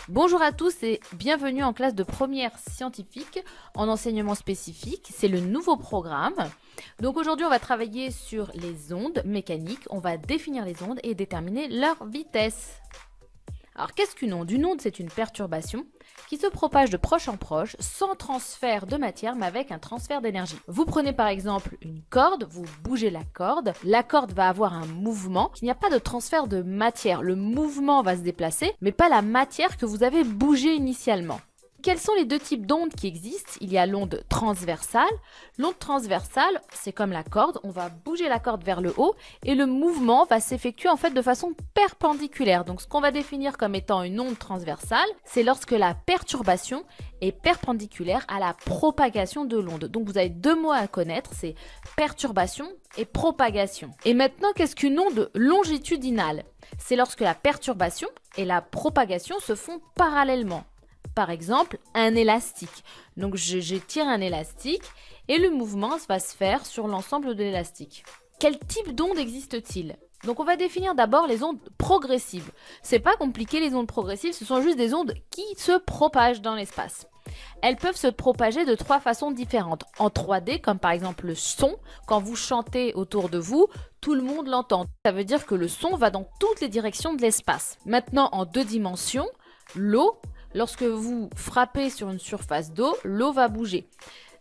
Bonjour à tous et bienvenue en classe de première scientifique en enseignement spécifique. C'est le nouveau programme. Donc aujourd'hui, on va travailler sur les ondes mécaniques. On va définir les ondes et déterminer leur vitesse. Alors qu'est-ce qu'une onde? Une onde, c'est une perturbation qui se propage de proche en proche sans transfert de matière mais avec un transfert d'énergie. Vous prenez par exemple une corde, vous bougez la corde va avoir un mouvement, il n'y a pas de transfert de matière, le mouvement va se déplacer mais pas la matière que vous avez bougée initialement. Quels sont les deux types d'ondes qui existent? Il y a l'onde transversale. L'onde transversale, c'est comme la corde, on va bouger la corde vers le haut et le mouvement va s'effectuer en fait de façon perpendiculaire. Donc ce qu'on va définir comme étant une onde transversale, c'est lorsque la perturbation est perpendiculaire à la propagation de l'onde. Donc vous avez deux mots à connaître, c'est perturbation et propagation. Et maintenant, qu'est-ce qu'une onde longitudinale? C'est lorsque la perturbation et la propagation se font parallèlement. Par exemple, un élastique. Donc j'étire un élastique et le mouvement va se faire sur l'ensemble de l'élastique. Quel type d'onde existe-t-il? Donc on va définir d'abord les ondes progressives. C'est pas compliqué, les ondes progressives, ce sont juste des ondes qui se propagent dans l'espace. Elles peuvent se propager de trois façons différentes. En 3D, comme par exemple le son, quand vous chantez autour de vous, tout le monde l'entend. Ça veut dire que le son va dans toutes les directions de l'espace. Maintenant, en 2 dimensions, l'eau, lorsque vous frappez sur une surface d'eau, l'eau va bouger.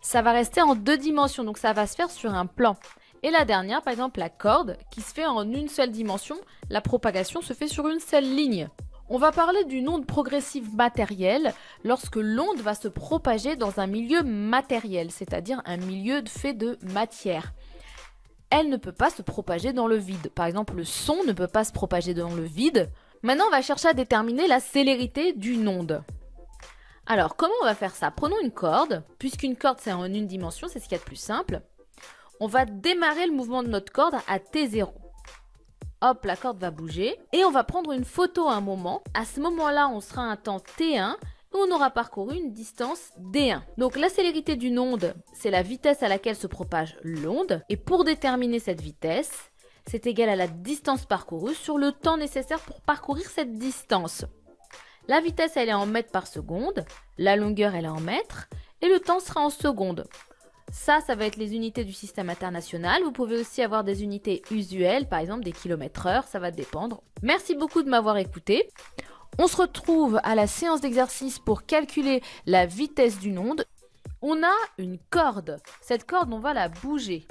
Ça va rester en 2 dimensions, donc ça va se faire sur un plan. Et la dernière, par exemple la corde, qui se fait en une seule dimension, la propagation se fait sur une seule ligne. On va parler d'une onde progressive matérielle lorsque l'onde va se propager dans un milieu matériel, c'est-à-dire un milieu fait de matière. Elle ne peut pas se propager dans le vide. Par exemple, le son ne peut pas se propager dans le vide. Maintenant, on va chercher à déterminer la célérité d'une onde. Alors, comment on va faire ça? Prenons une corde. Puisqu'une corde, c'est en une dimension, c'est ce qu'il y a de plus simple. On va démarrer le mouvement de notre corde à T0. Hop, la corde va bouger. Et on va prendre une photo à un moment. À ce moment-là, on sera à un temps T1 où on aura parcouru une distance D1. Donc, la célérité d'une onde, c'est la vitesse à laquelle se propage l'onde. Et pour déterminer cette vitesse, c'est égal à la distance parcourue sur le temps nécessaire pour parcourir cette distance. La vitesse, elle est en mètres par seconde, la longueur, elle est en mètres, et le temps sera en secondes. Ça va être les unités du système international. Vous pouvez aussi avoir des unités usuelles, par exemple des kilomètres/heure, ça va dépendre. Merci beaucoup de m'avoir écouté. On se retrouve à la séance d'exercice pour calculer la vitesse d'une onde. On a une corde. Cette corde, on va la bouger.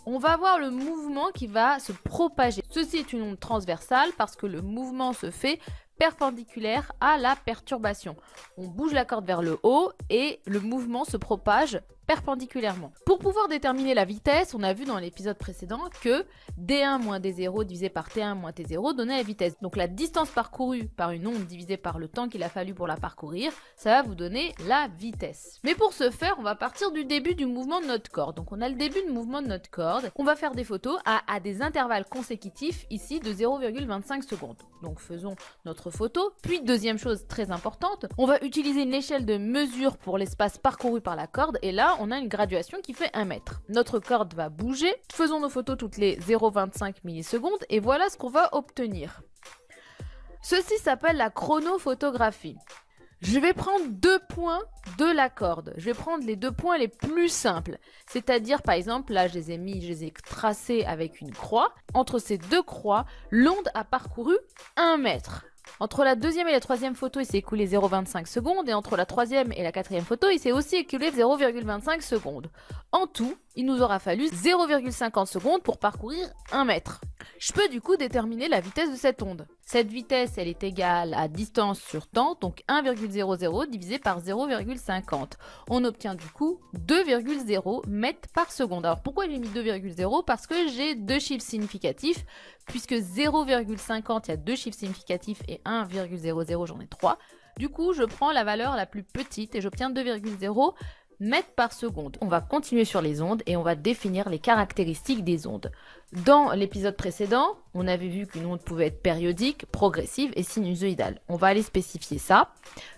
On va avoir le mouvement qui va se propager. Ceci est une onde transversale parce que le mouvement se fait perpendiculaire à la perturbation. On bouge la corde vers le haut et le mouvement se propage perpendiculairement. Pour pouvoir déterminer la vitesse, on a vu dans l'épisode précédent que D1 moins D0 divisé par T1 moins T0 donnait la vitesse. Donc la distance parcourue par une onde divisée par le temps qu'il a fallu pour la parcourir, ça va vous donner la vitesse. Mais pour ce faire, on va partir du début du mouvement de notre corde. Donc on a le début du mouvement de notre corde. On va faire des photos à des intervalles consécutifs ici de 0,25 secondes. Donc faisons notre photo. Puis deuxième chose très importante, on va utiliser une échelle de mesure pour l'espace parcouru par la corde et là on a une graduation qui fait 1 mètre. Notre corde va bouger, faisons nos photos toutes les 0,25 millisecondes et voilà ce qu'on va obtenir. Ceci s'appelle la chronophotographie. Je vais prendre 2 points de la corde. Je vais prendre les 2 points les plus simples. C'est-à-dire, par exemple, là, je les ai tracés avec une croix. Entre ces 2 croix, l'onde a parcouru 1 mètre. Entre la deuxième et la troisième photo, il s'est écoulé 0,25 secondes. Et entre la troisième et la quatrième photo, il s'est aussi écoulé 0,25 secondes. En tout, il nous aura fallu 0,50 secondes pour parcourir 1 mètre. Je peux du coup déterminer la vitesse de cette onde. Cette vitesse, elle est égale à distance sur temps, donc 1,00 divisé par 0,50. On obtient du coup 2,0 mètres par seconde. Alors pourquoi j'ai mis 2,0? Parce que j'ai 2 chiffres significatifs, puisque 0,50, il y a 2 chiffres significatifs et 1,00, j'en ai 3. Du coup, je prends la valeur la plus petite et j'obtiens 2,0 mètres par seconde. On va continuer sur les ondes et on va définir les caractéristiques des ondes. Dans l'épisode précédent, on avait vu qu'une onde pouvait être périodique, progressive et sinusoïdale. On va aller spécifier ça.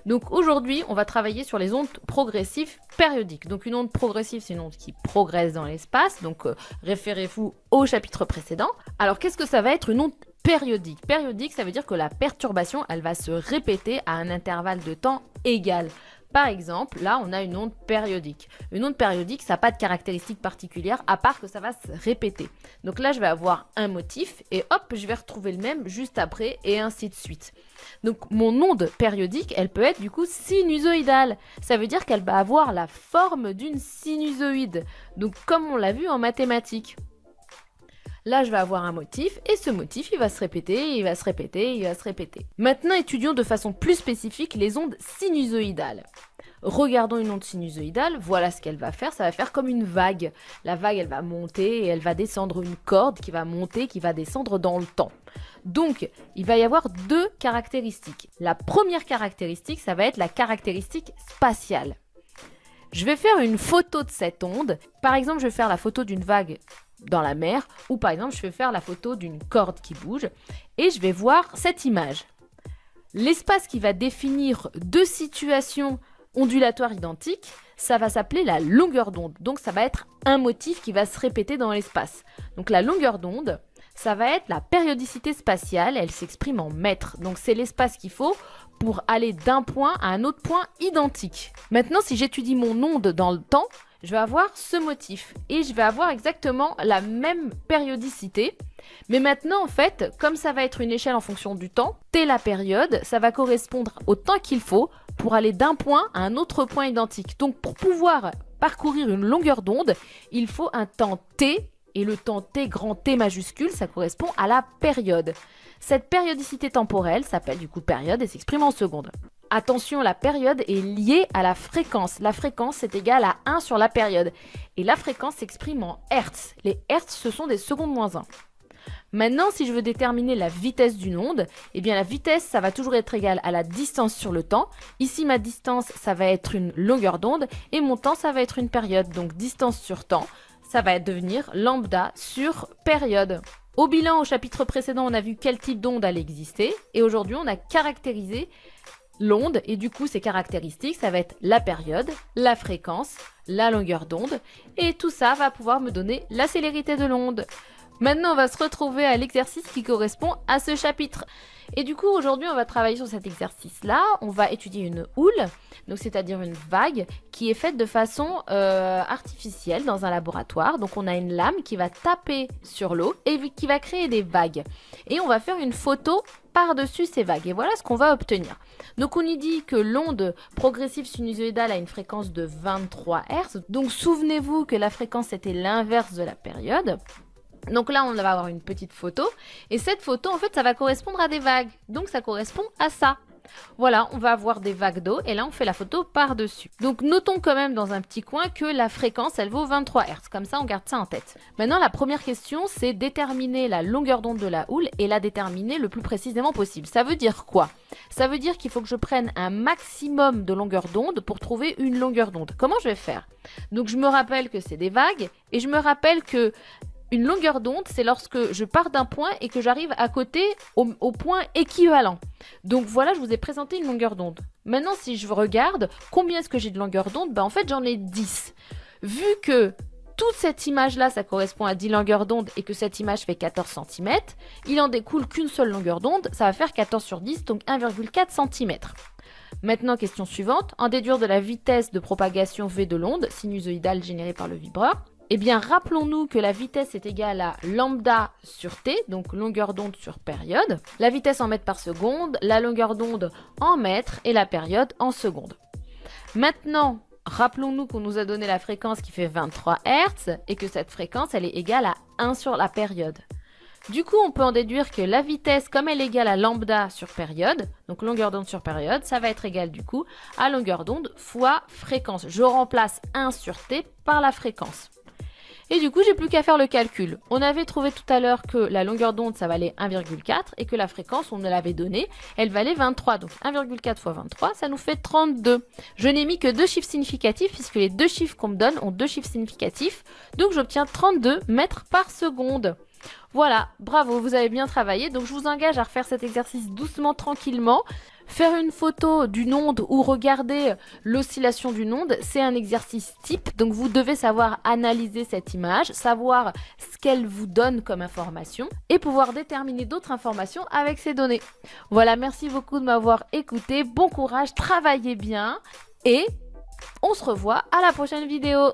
Donc aujourd'hui, on va travailler sur les ondes progressives périodiques. Donc une onde progressive, c'est une onde qui progresse dans l'espace. Donc référez-vous au chapitre précédent. Alors qu'est-ce que ça va être une onde périodique? Périodique, ça veut dire que la perturbation, elle va se répéter à un intervalle de temps égal. Par exemple, là, on a une onde périodique. Une onde périodique, ça n'a pas de caractéristiques particulières, à part que ça va se répéter. Donc là, je vais avoir un motif, et hop, je vais retrouver le même juste après, et ainsi de suite. Donc mon onde périodique, elle peut être du coup sinusoïdale. Ça veut dire qu'elle va avoir la forme d'une sinusoïde. Donc comme on l'a vu en mathématiques. Là, je vais avoir un motif, et ce motif, il va se répéter, il va se répéter, il va se répéter. Maintenant, étudions de façon plus spécifique les ondes sinusoïdales. Regardons une onde sinusoïdale, voilà ce qu'elle va faire, ça va faire comme une vague. La vague, elle va monter et elle va descendre, une corde qui va monter, qui va descendre dans le temps. Donc, il va y avoir deux caractéristiques. La première caractéristique, ça va être la caractéristique spatiale. Je vais faire une photo de cette onde. Par exemple, je vais faire la photo d'une vague dans la mer, ou par exemple, je vais faire la photo d'une corde qui bouge, et je vais voir cette image. L'espace qui va définir deux situations ondulatoires identiques, ça va s'appeler la longueur d'onde. Donc ça va être un motif qui va se répéter dans l'espace. Donc la longueur d'onde, ça va être la périodicité spatiale, elle s'exprime en mètres. Donc c'est l'espace qu'il faut pour aller d'un point à un autre point identique. Maintenant, si j'étudie mon onde dans le temps, je vais avoir ce motif et je vais avoir exactement la même périodicité. Mais maintenant, en fait, comme ça va être une échelle en fonction du temps, t la période, ça va correspondre au temps qu'il faut pour aller d'un point à un autre point identique. Donc, pour pouvoir parcourir une longueur d'onde, il faut un temps t, et le temps t, grand T majuscule, ça correspond à la période. Cette périodicité temporelle s'appelle du coup période et s'exprime en secondes. Attention, la période est liée à la fréquence. La fréquence est égale à 1 sur la période. Et la fréquence s'exprime en hertz. Les hertz, ce sont des secondes moins 1. Maintenant, si je veux déterminer la vitesse d'une onde, eh bien la vitesse, ça va toujours être égal à la distance sur le temps. Ici, ma distance, ça va être une longueur d'onde et mon temps, ça va être une période. Donc distance sur temps, ça va devenir lambda sur période. Au bilan, au chapitre précédent, on a vu quel type d'onde allait exister et aujourd'hui, on a caractérisé l'onde et du coup, ses caractéristiques, ça va être la période, la fréquence, la longueur d'onde et tout ça va pouvoir me donner la célérité de l'onde. Maintenant, on va se retrouver à l'exercice qui correspond à ce chapitre. Et du coup, aujourd'hui, on va travailler sur cet exercice-là. On va étudier une houle, donc c'est-à-dire une vague qui est faite de façon artificielle dans un laboratoire. Donc, on a une lame qui va taper sur l'eau et qui va créer des vagues. Et on va faire une photo par-dessus ces vagues. Et voilà ce qu'on va obtenir. Donc, on y dit que l'onde progressive sinusoïdale a une fréquence de 23 Hz. Donc, souvenez-vous que la fréquence était l'inverse de la période. Donc là, on va avoir une petite photo. Et cette photo, en fait, ça va correspondre à des vagues. Donc ça correspond à ça. Voilà, on va avoir des vagues d'eau. Et là, on fait la photo par-dessus. Donc notons quand même dans un petit coin que la fréquence, elle vaut 23 Hz. Comme ça, on garde ça en tête. Maintenant, la première question, c'est déterminer la longueur d'onde de la houle et la déterminer le plus précisément possible. Ça veut dire quoi? Ça veut dire qu'il faut que je prenne un maximum de longueur d'onde pour trouver une longueur d'onde. Comment je vais faire? Donc je me rappelle que c'est des vagues. Et je me rappelle que une longueur d'onde, c'est lorsque je pars d'un point et que j'arrive à côté au point équivalent. Donc voilà, je vous ai présenté une longueur d'onde. Maintenant, si je regarde, combien est-ce que j'ai de longueur d'onde? En fait, j'en ai 10. Vu que toute cette image-là, ça correspond à 10 longueurs d'onde et que cette image fait 14 cm, il en découle qu'une seule longueur d'onde, ça va faire 14 sur 10, donc 1,4 cm. Maintenant, question suivante, en déduire de la vitesse de propagation v de l'onde, sinusoïdale générée par le vibreur. Eh bien, rappelons-nous que la vitesse est égale à lambda sur t, donc longueur d'onde sur période, la vitesse en mètres par seconde, la longueur d'onde en mètres et la période en secondes. Maintenant, rappelons-nous qu'on nous a donné la fréquence qui fait 23 Hz et que cette fréquence, elle est égale à 1 sur la période. Du coup, on peut en déduire que la vitesse, comme elle est égale à lambda sur période, donc longueur d'onde sur période, ça va être égal du coup à longueur d'onde fois fréquence. Je remplace 1 sur t par la fréquence. Et du coup, j'ai plus qu'à faire le calcul. On avait trouvé tout à l'heure que la longueur d'onde, ça valait 1,4 et que la fréquence, on me l'avait donnée, elle valait 23. Donc 1,4 fois 23, ça nous fait 32. Je n'ai mis que 2 chiffres significatifs puisque les 2 chiffres qu'on me donne ont 2 chiffres significatifs. Donc j'obtiens 32 mètres par seconde. Voilà, bravo, vous avez bien travaillé. Donc je vous engage à refaire cet exercice doucement, tranquillement. Faire une photo d'une onde ou regarder l'oscillation d'une onde, c'est un exercice type. Donc vous devez savoir analyser cette image, savoir ce qu'elle vous donne comme information et pouvoir déterminer d'autres informations avec ces données. Voilà, merci beaucoup de m'avoir écouté. Bon courage, travaillez bien et on se revoit à la prochaine vidéo.